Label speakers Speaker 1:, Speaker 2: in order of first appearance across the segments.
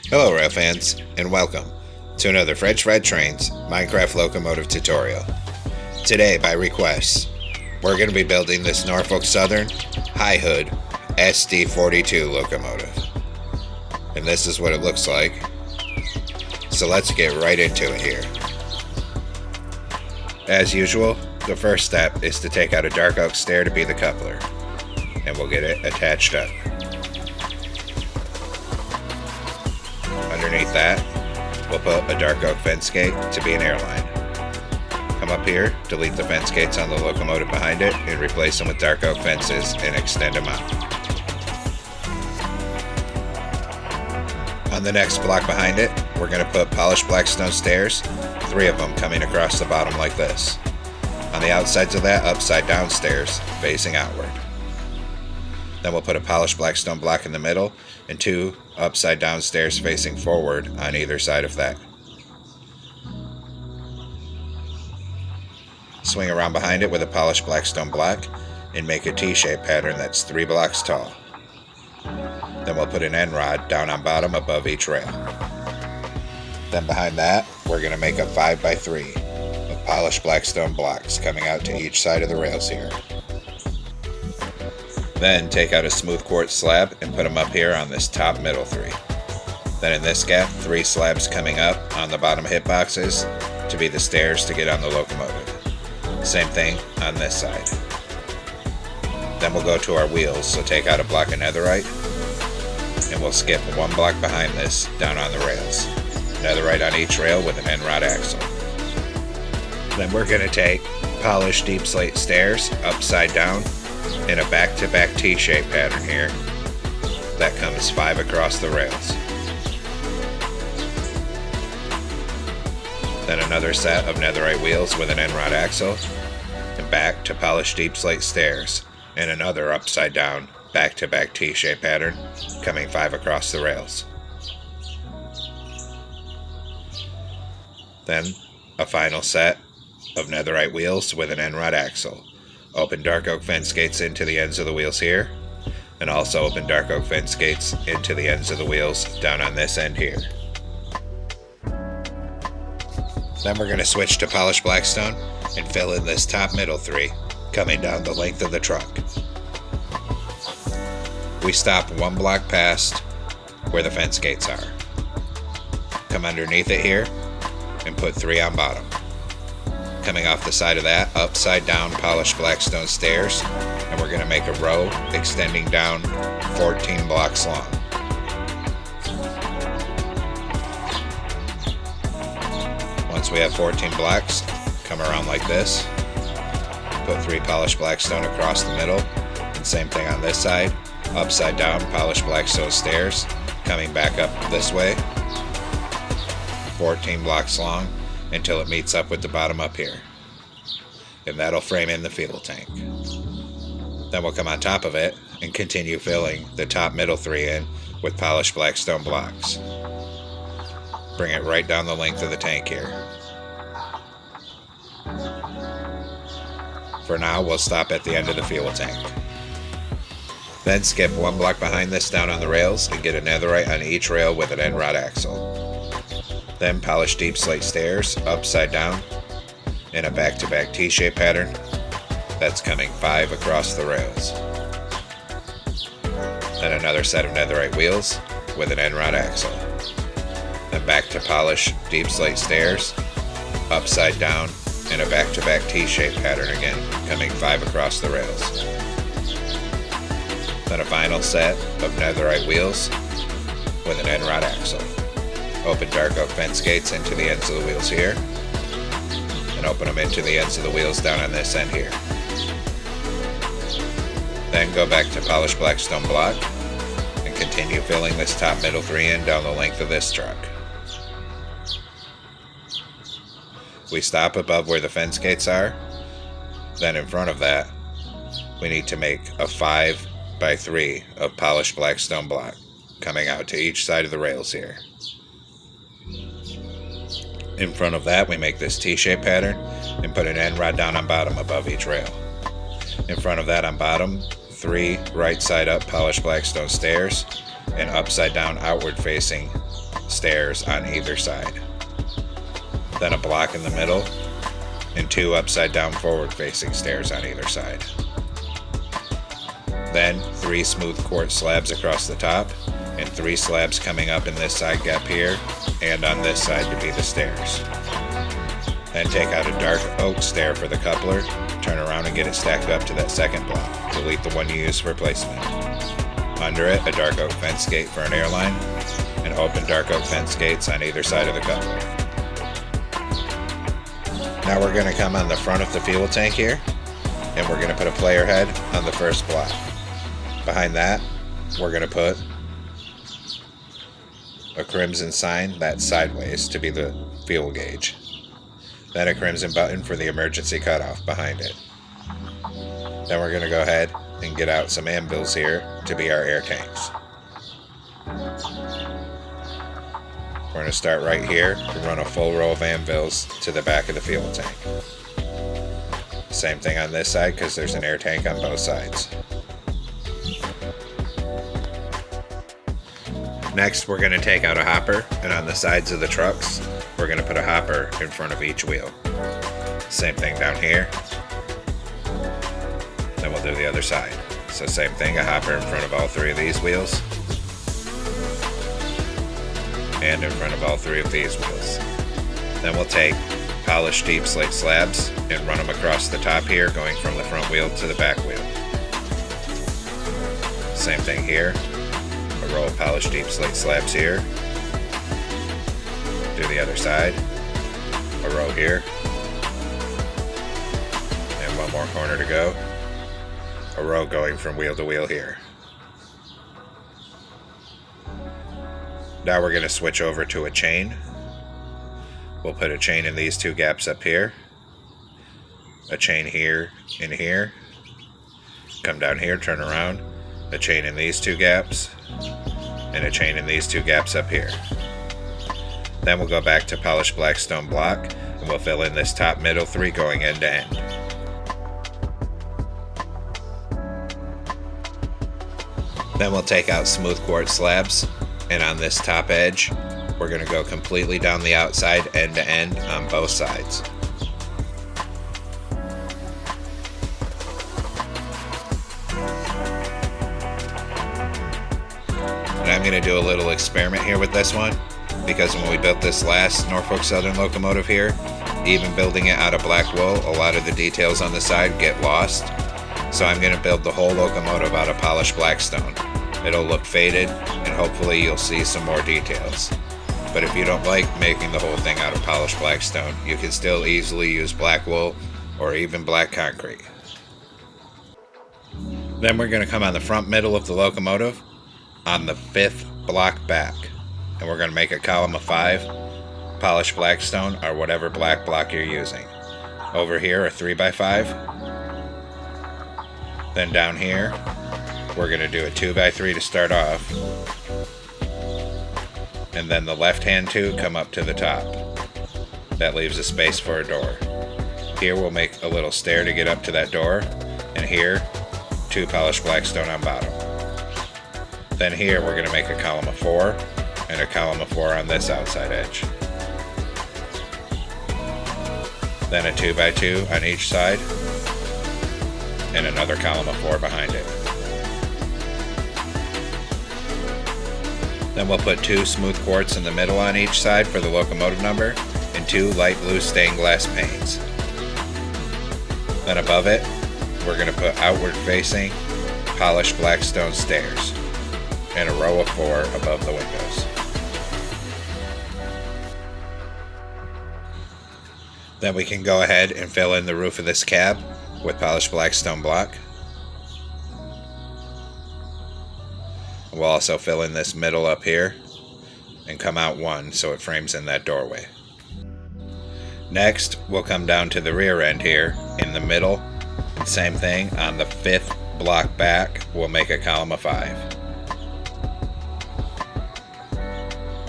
Speaker 1: Hello rail fans, and welcome to another French Fried Trains Minecraft locomotive tutorial. Today, by request, we're going to be building this Norfolk Southern High Hood SD40-2 locomotive. And this is what it looks like. So let's get right into it here. As usual, the first step is to take out a dark oak stair to be the coupler, and we'll get it attached up. Underneath that, we'll put a dark oak fence gate to be an airline. Come up here, delete the fence gates on the locomotive behind it, and replace them with dark oak fences and extend them out. On the next block behind it, we're going to put polished black stone stairs, 3 of them coming across the bottom like this. On the outsides of that, upside down stairs facing outward. Then we'll put a polished black stone block in the middle and 2 upside down stairs facing forward on either side of that. Swing around behind it with a polished black stone block and make a T-shaped pattern that's 3 blocks tall. Then we'll put an end rod down on bottom above each rail. Then behind that, we're going to make a 5x3 of polished black stone blocks coming out to each side of the rails here. Then take out a smooth quartz slab and put them up here on this top middle 3. Then in this gap, 3 slabs coming up on the bottom hitboxes to be the stairs to get on the locomotive. Same thing on this side. Then we'll go to our wheels, so take out a block of netherite, and we'll skip 1 block behind this down on the rails. Netherite on each rail with an end rod axle. Then we're going to take polished deep slate stairs upside down in a back-to-back T-shaped pattern here that comes 5 across the rails. Then another set of netherite wheels with an end rod axle, and back to polished deep slate stairs and another upside down back-to-back T-shaped pattern coming 5 across the rails. Then a final set of netherite wheels with an end rod axle. Open dark oak fence gates into the ends of the wheels here, and also open dark oak fence gates into the ends of the wheels down on this end here. Then we're going to switch to polished blackstone and fill in this top middle 3 coming down the length of the truck. We stop 1 block past where the fence gates are. Come underneath it here and put 3 on bottom. Coming off the side of that, upside down polished blackstone stairs, and we're going to make a row extending down 14 blocks long. Once we have 14 blocks, come around like this, put 3 polished blackstone across the middle, and same thing on this side, upside down polished blackstone stairs, coming back up this way, 14 blocks long, until it meets up with the bottom up here. And that'll frame in the fuel tank. Then we'll come on top of it and continue filling the top middle 3 in with polished blackstone blocks. Bring it right down the length of the tank here. For now, we'll stop at the end of the fuel tank. Then skip 1 block behind this down on the rails and get a netherite on each rail with an end rod axle. Then polish deep slate stairs upside down in a back-to-back T-shaped pattern that's coming 5 across the rails. Then another set of netherite wheels with an end rod axle. Then back to polish deep slate stairs upside down in a back-to-back T-shaped pattern again, coming 5 across the rails. Then a final set of netherite wheels with an end rod axle. Open dark oak fence gates into the ends of the wheels here, and open them into the ends of the wheels down on this end here. Then go back to polished blackstone block and continue filling this top middle 3 in down the length of this truck. We stop above where the fence gates are. Then in front of that, we need to make a 5x3 of polished blackstone block coming out to each side of the rails here. In front of that, we make this T-shaped pattern and put an end rod down on bottom above each rail. In front of that on bottom, 3 right side up polished blackstone stairs and upside down outward facing stairs on either side. Then a block in the middle and 2 upside down forward facing stairs on either side. Then 3 smooth quartz slabs across the top and 3 slabs coming up in this side gap here and on this side to be the stairs. Then take out a dark oak stair for the coupler, turn around and get it stacked up to that second block. Delete the one you used for placement. Under it, a dark oak fence gate for an airline, and open dark oak fence gates on either side of the coupler. Now we're going to come on the front of the fuel tank here, and we're going to put a player head on the first block. Behind that, we're going to put a crimson sign that's sideways to be the fuel gauge. Then a crimson button for the emergency cutoff behind it. Then we're going to go ahead and get out some anvils here to be our air tanks. We're going to start right here and run a full row of anvils to the back of the fuel tank. Same thing on this side because there's an air tank on both sides. Next, we're going to take out a hopper, and on the sides of the trucks, we're going to put a hopper in front of each wheel. Same thing down here. Then we'll do the other side. So same thing, a hopper in front of all 3 of these wheels. And in front of all 3 of these wheels. Then we'll take polished deep slate slabs and run them across the top here, going from the front wheel to the back wheel. Same thing here. A row of polished deep slate slabs here. Do the other side. A row here. And one more corner to go. A row going from wheel to wheel here. Now we're going to switch over to a chain. We'll put a chain in these 2 gaps up here. A chain here and here. Come down here, turn around. A chain in these 2 gaps. And a chain in these 2 gaps up here. Then we'll go back to polished black stone block and we'll fill in this top middle 3 going end to end. Then we'll take out smooth quartz slabs, and on this top edge, we're going to go completely down the outside end to end on both sides. And I'm going to do a little experiment here with this one, because when we built this last Norfolk Southern locomotive here, even building it out of black wool, a lot of the details on the side get lost. So I'm going to build the whole locomotive out of polished black stone. It'll look faded, and hopefully you'll see some more details. But if you don't like making the whole thing out of polished black stone, you can still easily use black wool or even black concrete. Then we're going to come on the front middle of the locomotive on the 5th block back. And we're going to make a column of 5, polished black stone or whatever black block you're using. Over here a 3x5. Then down here, we're going to do a 2x3 to start off. And then the left-hand 2 come up to the top. That leaves a space for a door. Here we'll make a little stair to get up to that door. And here, 2 polished black stone on bottom. Then here we're going to make a column of 4 and a column of 4 on this outside edge. Then a 2x2 on each side. And another column of 4 behind it. Then we'll put 2 smooth quartz in the middle on each side for the locomotive number and 2 light blue stained glass panes. Then above it, we're going to put outward facing polished black stone stairs and a row of 4 above the windows. Then we can go ahead and fill in the roof of this cab with polished black stone block. We'll also fill in this middle up here and come out 1 so it frames in that doorway. Next, we'll come down to the rear end here in the middle. Same thing, on the 5th block back, we'll make a column of 5.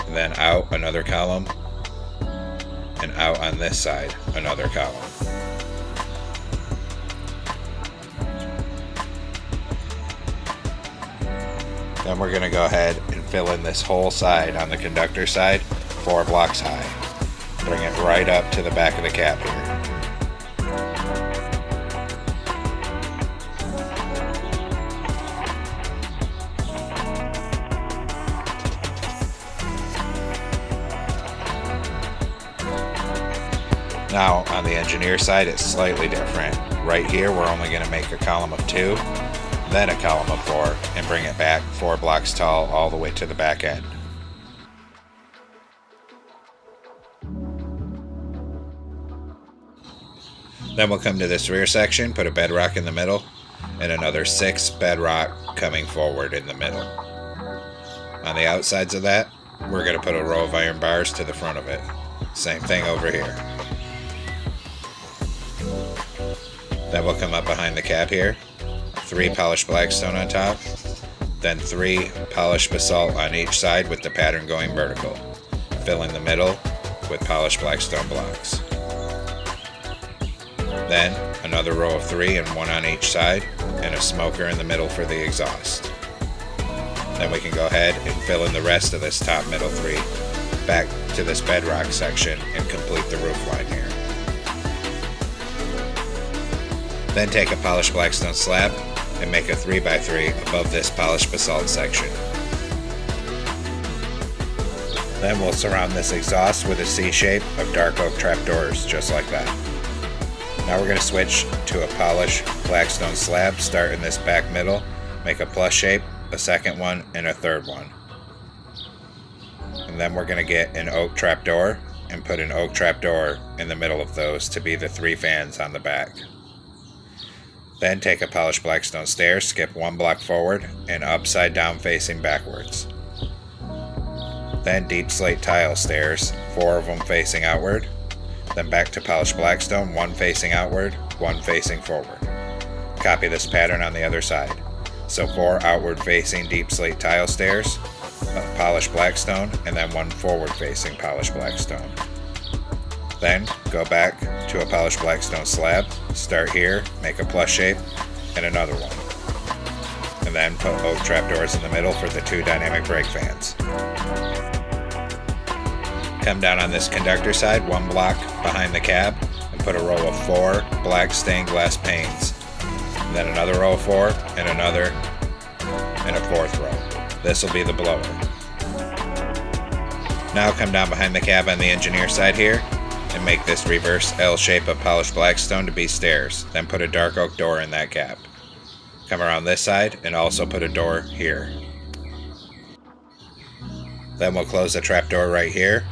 Speaker 1: And then out another column, and out on this side another column. Then we're going to go ahead and fill in this whole side on the conductor side 4 blocks high. Bring it right up to the back of the cab here. Now on the engineer side it's slightly different. Right here we're only going to make a column of 2, then a column of 4, and bring it back 4 blocks tall all the way to the back end. Then we'll come to this rear section, put a bedrock in the middle, and another 6 bedrock coming forward in the middle. On the outsides of that, we're going to put a row of iron bars to the front of it. Same thing over here. Then we'll come up behind the cab here, 3 polished blackstone on top, then 3 polished basalt on each side with the pattern going vertical. Fill in the middle with polished blackstone blocks. Then another row of 3 and 1 on each side, and a smoker in the middle for the exhaust. Then we can go ahead and fill in the rest of this top middle 3 back to this bedrock section and complete the roof line here. Then take a polished blackstone slab and make a 3x3 above this polished basalt section. Then we'll surround this exhaust with a C shape of dark oak trapdoors, just like that. Now we're going to switch to a polished blackstone slab, start in this back middle, make a plus shape, a second one, and a third one. And then we're going to get an oak trapdoor and put an oak trapdoor in the middle of those to be the 3 fans on the back. Then take a polished blackstone stairs, skip 1 block forward, and upside down facing backwards. Then deep slate tile stairs, 4 of them facing outward. Then back to polished blackstone, 1 facing outward, 1 facing forward. Copy this pattern on the other side. So 4 outward facing deep slate tile stairs, polished blackstone, and then 1 forward facing polished blackstone. Then go back to a polished blackstone slab, start here, make a plus shape, and another one. And then put oak trapdoors in the middle for the 2 dynamic brake fans. Come down on this conductor side 1 block behind the cab and put a row of 4 black stained glass panes. And then another row of 4 and another and a 4th row. This will be the blower. Now come down behind the cab on the engineer side here and make this reverse L shape of polished blackstone to be stairs. Then put a dark oak door in that gap. Come around this side and also put a door here. Then we'll close the trapdoor right here,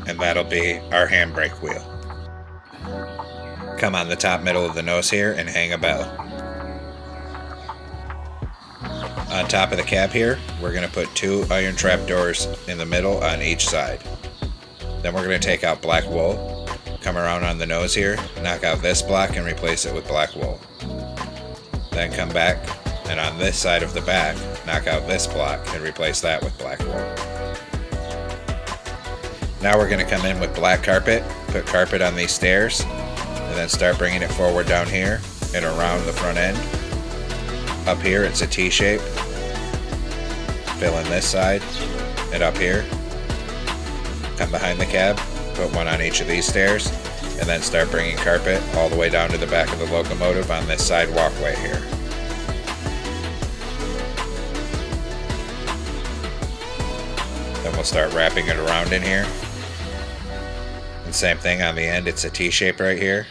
Speaker 1: and that'll be our handbrake wheel. Come on the top middle of the nose here and hang a bell. On top of the cab here, we're going to put 2 iron trapdoors in the middle on each side. Then we're going to take out black wool, come around on the nose here, knock out this block and replace it with black wool. Then come back, and on this side of the back, knock out this block and replace that with black wool. Now we're going to come in with black carpet, put carpet on these stairs, and then start bringing it forward down here and around the front end. Up here it's a T shape. Fill in this side, and up here. Come behind the cab, put 1 on each of these stairs, and then start bringing carpet all the way down to the back of the locomotive on this side walkway here. Then we'll start wrapping it around in here. And same thing on the end, it's a T shape right here.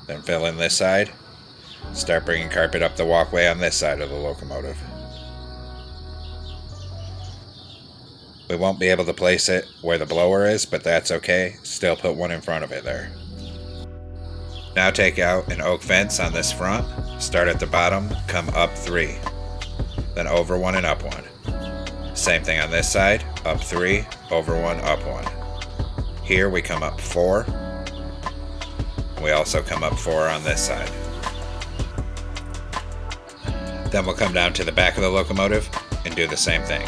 Speaker 1: Then fill in this side. Start bringing carpet up the walkway on this side of the locomotive. We won't be able to place it where the blower is, but that's okay. Still put 1 in front of it there. Now take out an oak fence on this front. Start at the bottom, come up 3. Then over 1 and up 1. Same thing on this side, up 3, over 1, up 1. Here we come up 4. We also come up 4 on this side. Then we'll come down to the back of the locomotive and do the same thing.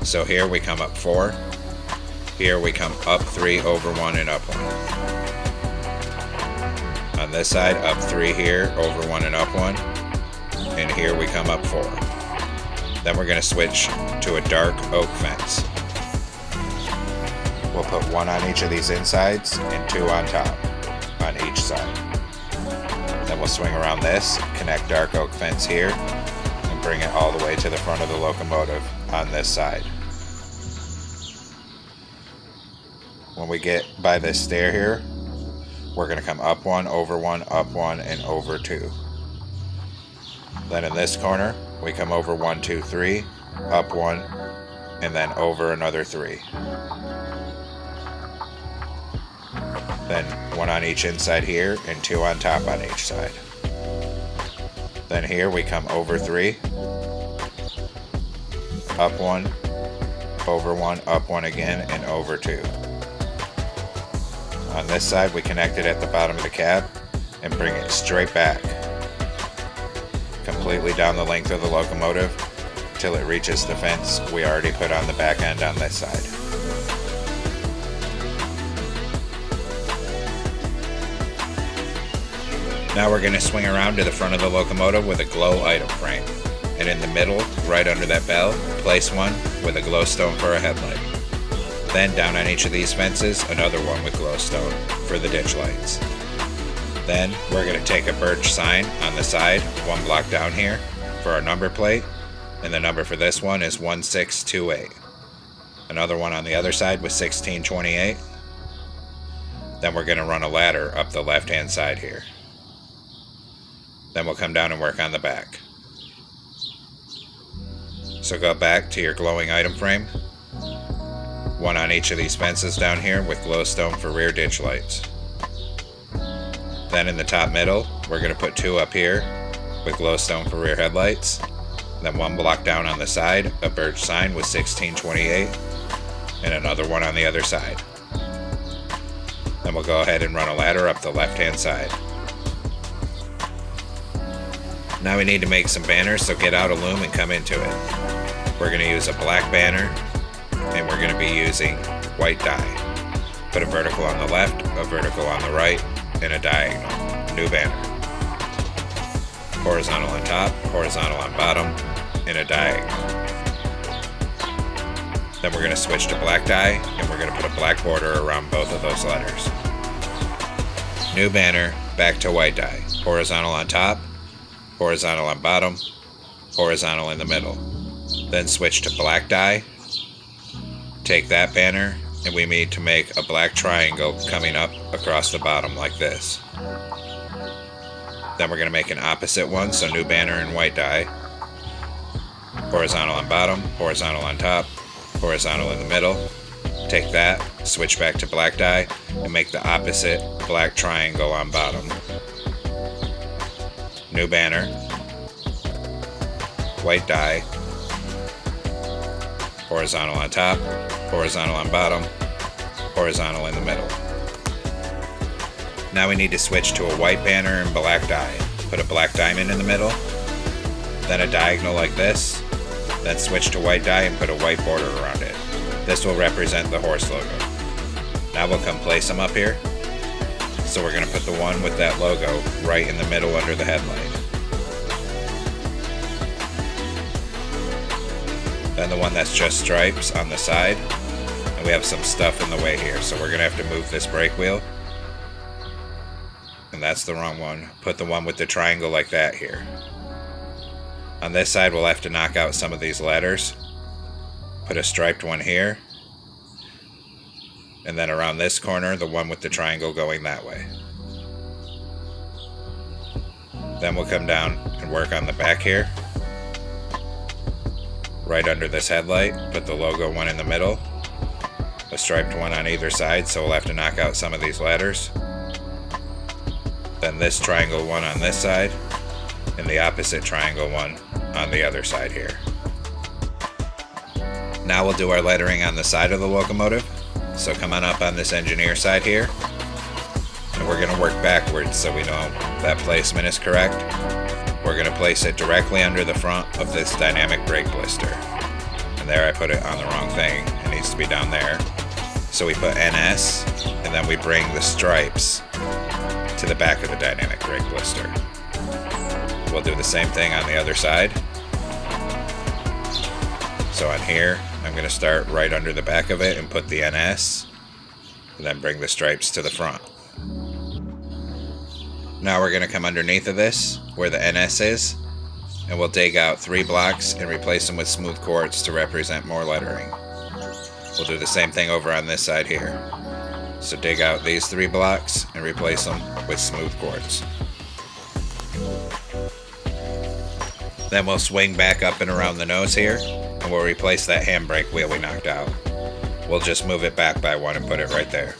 Speaker 1: So here we come up 4, here we come up 3, over 1, and up 1. On this side, up 3 here, over 1 and up 1, and here we come up 4. Then we're going to switch to a dark oak fence. We'll put one on each of these insides and two on top, on each side. Then we'll swing around this, connect dark oak fence here, and bring it all the way to the front of the locomotive on this side. When we get by this stair here, we're going to come up one, over one, up one, and over two. Then in this corner, we come over 1, 2, 3, up one, and then over another 3. Then one on each inside here, and two on top on each side. Then here we come over 3, up one, over one, up one again, and over 2. On this side, we connect it at the bottom of the cab and bring it straight back, completely down the length of the locomotive till it reaches the fence we already put on the back end on this side. Now we're going to swing around to the front of the locomotive with a glow item frame, and in the middle, right under that bell, place one with a glowstone for a headlight. Then down on each of these fences, another one with glowstone for the ditch lights. Then we're going to take a birch sign on the side, one block down here, for our number plate, and the number for this one is 1628. Another one on the other side with 1628. Then we're going to run a ladder up the left-hand side here. Then we'll come down and work on the back. So go back to your glowing item frame, one on each of these fences down here with glowstone for rear ditch lights. Then in the top middle, we're going to put two up here with glowstone for rear headlights. Then one block down on the side, a birch sign with 1628, and another one on the other side. Then we'll go ahead and run a ladder up the left-hand side. Now we need to make some banners, so get out a loom and come into it. We're going to use a black banner, and we're going to be using white dye. Put a vertical on the left, a vertical on the right, and a diagonal. New banner. Horizontal on top, horizontal on bottom, and a diagonal. Then we're going to switch to black dye, and we're going to put a black border around both of those letters. New banner, back to white dye. Horizontal on top, horizontal on bottom, horizontal in the middle. Then switch to black dye, take that banner, and we need to make a black triangle coming up across the bottom like this. Then we're going to make an opposite one, so new banner and white dye. Horizontal on bottom, horizontal on top, horizontal in the middle. Take that, switch back to black dye, and make the opposite black triangle on bottom. New banner, white dye, horizontal on top, horizontal on bottom, horizontal in the middle. Now we need to switch to a white banner and black dye. Put a black diamond in the middle, then a diagonal like this, then switch to white dye and put a white border around it. This will represent the horse logo. Now we'll come place them up here. So we're going to put the one with that logo right in the middle under the headlight. Then the one that's just stripes on the side. And we have some stuff in the way here, so we're going to have to move this brake wheel. And that's the wrong one. Put the one with the triangle like that here. On this side we'll have to knock out some of these letters. Put a striped one here. And then around this corner, the one with the triangle going that way. Then we'll come down and work on the back here. Right under this headlight, put the logo one in the middle. A striped one on either side, so we'll have to knock out some of these letters. Then this triangle one on this side, and the opposite triangle one on the other side here. Now we'll do our lettering on the side of the locomotive. So come on up on this engineer side here, and we're going to work backwards so we know that placement is correct. We're going to place it directly under the front of this dynamic brake blister. And there I put it on the wrong thing. It needs to be down there. So we put NS, and then we bring the stripes to the back of the dynamic brake blister. We'll do the same thing on the other side. So on here, I'm going to start right under the back of it and put the NS, and then bring the stripes to the front. Now we're going to come underneath of this, where the NS is, and we'll dig out 3 blocks and replace them with smooth quartz to represent more lettering. We'll do the same thing over on this side here. So dig out these 3 blocks and replace them with smooth quartz. Then we'll swing back up and around the nose here, and we'll replace that handbrake wheel we knocked out. We'll just move it back by 1 and put it right there.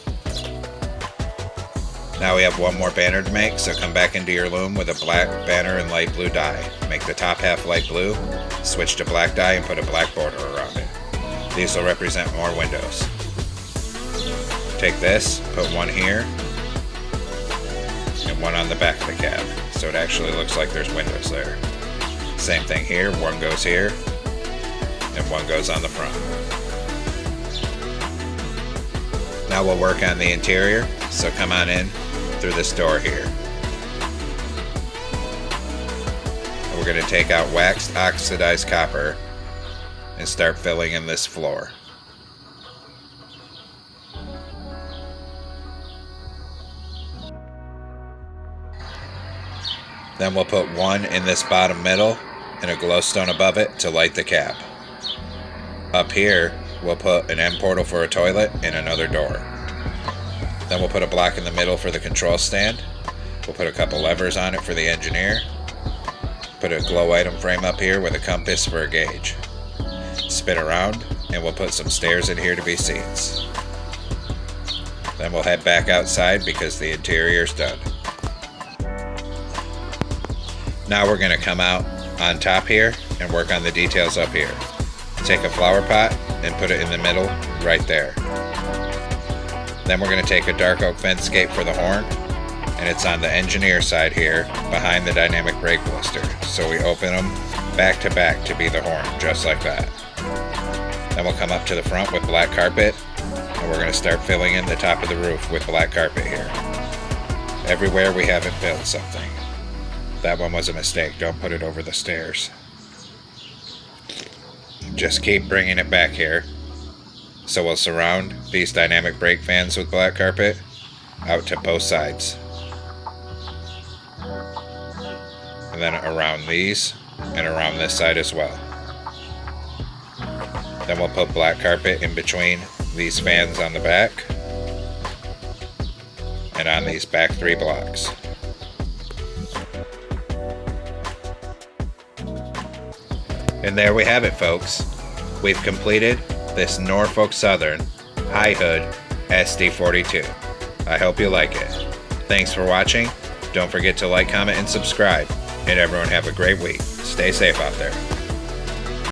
Speaker 1: Now we have 1 more banner to make, so come back into your loom with a black banner and light blue dye. Make the top half light blue, switch to black dye and put a black border around it. These will represent more windows. Take this, put 1 here, and 1 on the back of the cab, so it actually looks like there's windows there. Same thing here, 1 goes here, and 1 goes on the front. Now we'll work on the interior, so come on in through this door here. And we're going to take out waxed oxidized copper and start filling in this floor. Then we'll put 1 in this bottom middle and a glowstone above it to light the cab. Up here, we'll put an M portal for a toilet and another door. Then we'll put a block in the middle for the control stand. We'll put a couple levers on it for the engineer. Put a glow item frame up here with a compass for a gauge. Spin around, and we'll put some stairs in here to be seats. Then we'll head back outside because the interior's done. Now we're going to come out on top here and work on the details up here. Take a flower pot and put it in the middle right there. Then we're going to take a dark oak fence gate for the horn, and it's on the engineer side here behind the dynamic brake blister. So we open them back to back to be the horn, just like that. Then we'll come up to the front with black carpet, and we're going to start filling in the top of the roof with black carpet here. Everywhere we haven't built something. That one was a mistake, don't put it over the stairs. Just keep bringing it back here. So we'll surround these dynamic brake fans with black carpet out to both sides. And then around these and around this side as well. Then we'll put black carpet in between these fans on the back and on these back 3 blocks. And there we have it, folks. We've completed this Norfolk Southern High Hood SD40-2. I hope you like it. Thanks for watching. Don't forget to like, comment, and subscribe. And everyone have a great week. Stay safe out there.